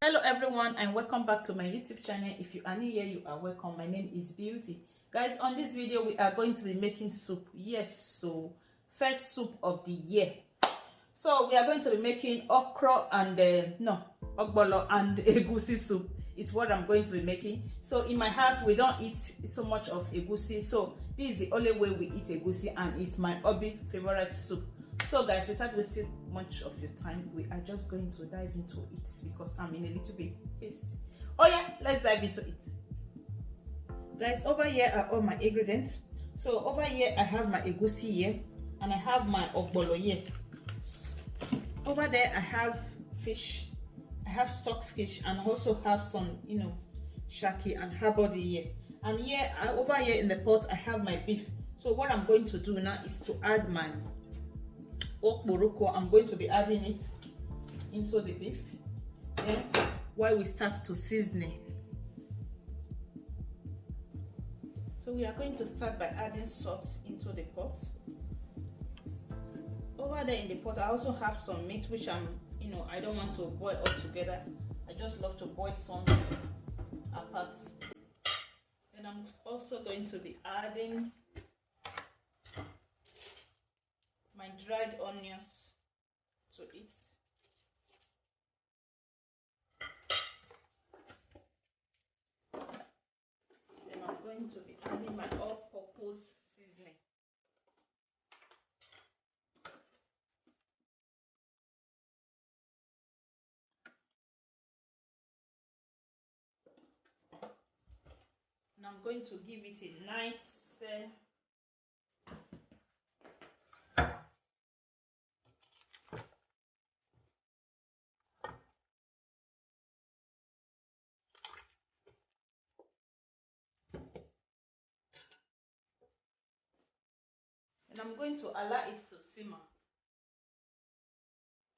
Hello everyone and welcome back to my YouTube channel. If you are new here, you are welcome. My name is Beauty. Guys, on this video we are going to be making soup. Yes, so first soup of the year. So we are going to be making okra and ogbolor and egusi soup is what I'm going to be making. So in my house we don't eat so much of egusi, so this is the only way we eat egusi and it's my hobby favorite soup. So guys, without wasting much of your time, we are just going to dive into it because I'm in a little bit haste. Oh yeah, let's dive into it. Guys, over here are all my ingredients. So over here I have my egusi here and I have my ogbolor here. Over there I have fish. I have stock fish and also have some, shaki and her body here. And here, over here in the pot, I have my beef. So what I'm going to do now is to add my ogbolor. I'm going to be adding it into the beef. Then, while we start to season it. So we are going to start by adding salt into the pot. Over there in the pot, I also have some meat which I don't want to boil all together. I just love to boil some apart. And I'm also going to be adding my dried onions to it. Then I'm going to be adding my all-purpose seasoning. And I'm going to give it a nice stir. And I'm going to allow it to simmer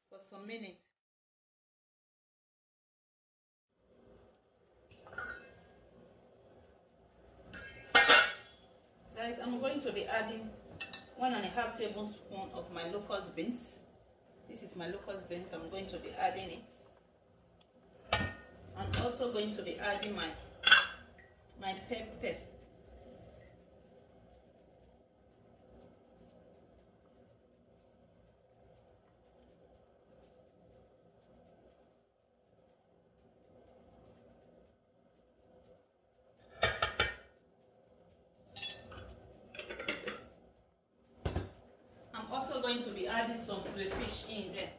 for some minutes. Guys, I'm going to be adding 1.5 tablespoons of my locust beans. This is my locust beans. I'm going to be adding it. I'm also going to be adding my pepper. I'm also going to be adding some crayfish in there.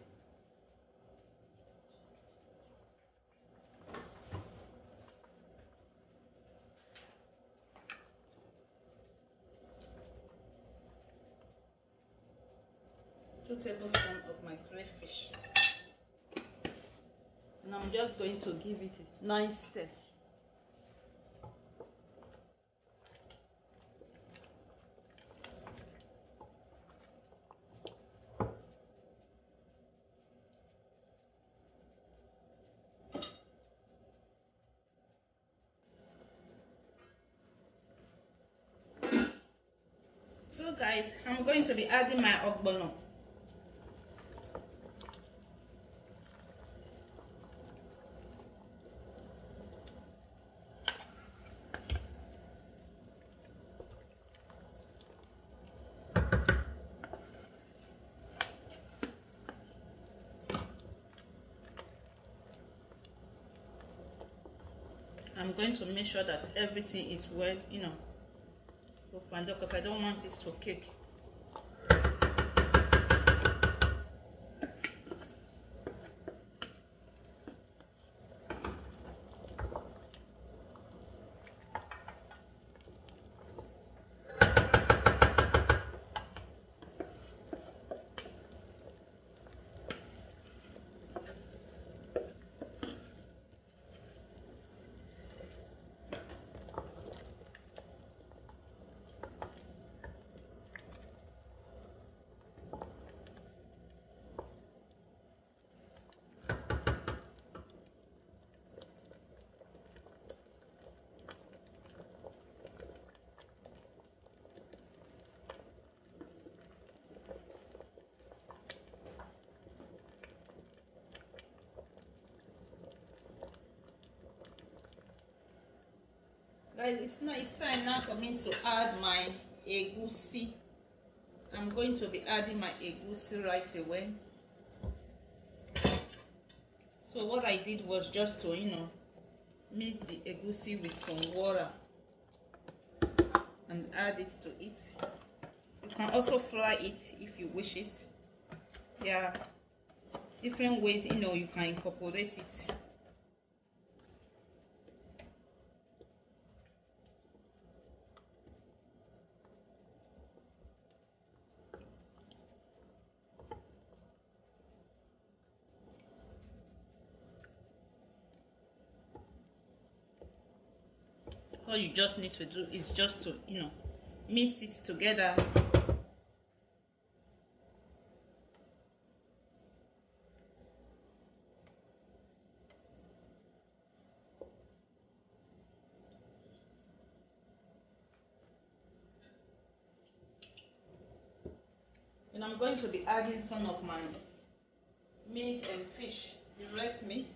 Two tablespoons of my crayfish. And I'm just going to give it a nice stir. So guys, I'm going to be adding my ogbolor. I'm going to make sure that everything is well, opened because I don't want it to cake. Guys, it's time now for me to add my egusi. I'm going to be adding my egusi right away. So what I did was just to, mix the egusi with some water and add it to it. You can also fry it if you wish it. Yeah, different ways you can incorporate it. All you just need to do is just to mix it together. And I'm going to be adding some of my meat and fish, the rest meat.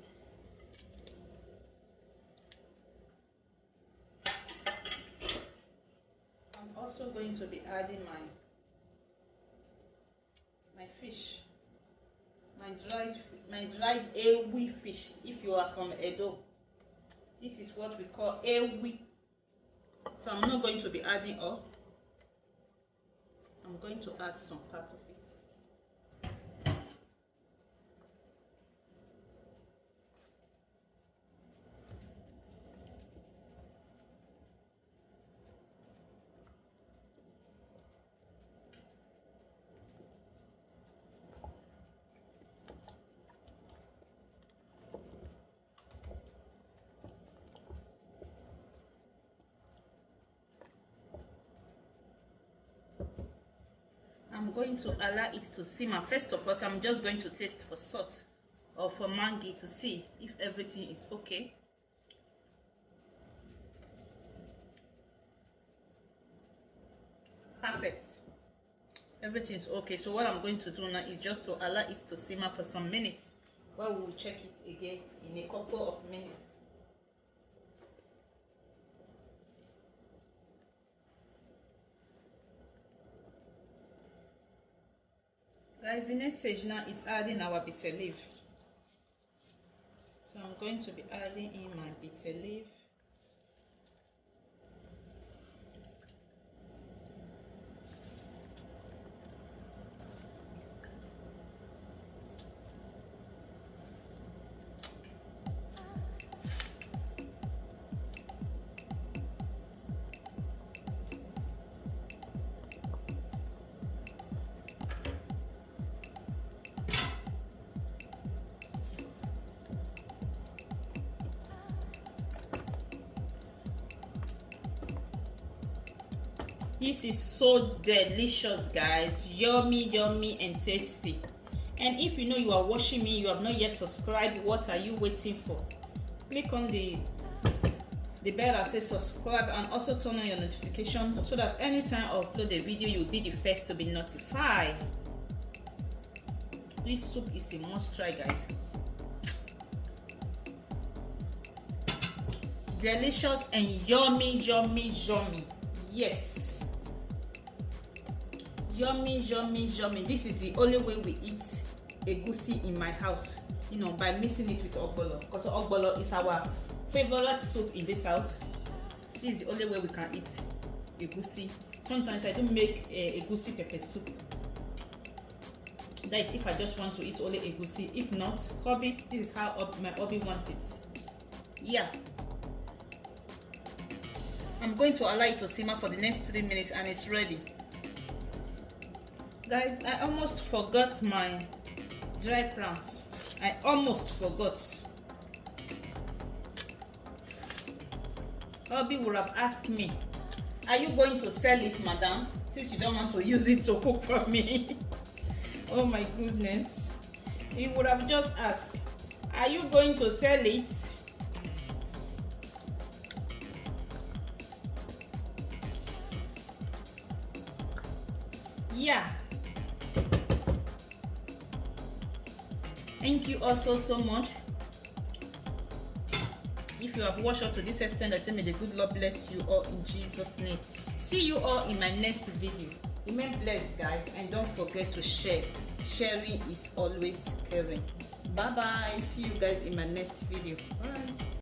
I'm also going to be adding my fish, my dried ewi fish. If you are from Edo, this is what we call ewi. So I'm not going to be adding all. I'm going to add some part of it. I'm going to allow it to simmer. First of all, I'm just going to taste for salt or for mangi to see if everything is okay. Perfect. Everything is okay. So what I'm going to do now is just to allow it to simmer for some minutes, while we will check it again in a couple of minutes. Guys, the next stage now is adding our bitter leaf. So I'm going to be adding in my bitter leaf. This is so delicious, guys. Yummy, yummy and tasty. And if you know you are watching me, you have not yet subscribed, what are you waiting for? Click on the bell that says subscribe, and also turn on your notification so that anytime I upload a video, you'll be the first to be notified. This soup is a must try, guys. Delicious and yummy, yummy, yummy. Yes. Yummy, yummy, yummy. This is the only way we eat egusi in my house, by mixing it with ogbolor, because ogbolor is our favorite soup in this house. This is the only way we can eat egusi. Sometimes I do make egusi pepper soup. That is if I just want to eat only egusi. If not, hobby, this is how my hobby wants it. Yeah. I'm going to allow it to simmer for the next 3 minutes and it's ready. Guys, I almost forgot my dry prawns. I almost forgot. Hubby would have asked me, are you going to sell it, madam? Since you don't want to use it to cook for me. Oh my goodness. He would have just asked, are you going to sell it? Yeah. Thank you also so much. If you have watched up to this extent, I say may the good Lord bless you all in Jesus' name. See you all in my next video. Remain blessed, guys, and don't forget to share. Sharing is always caring. Bye bye. See you guys in my next video. Bye.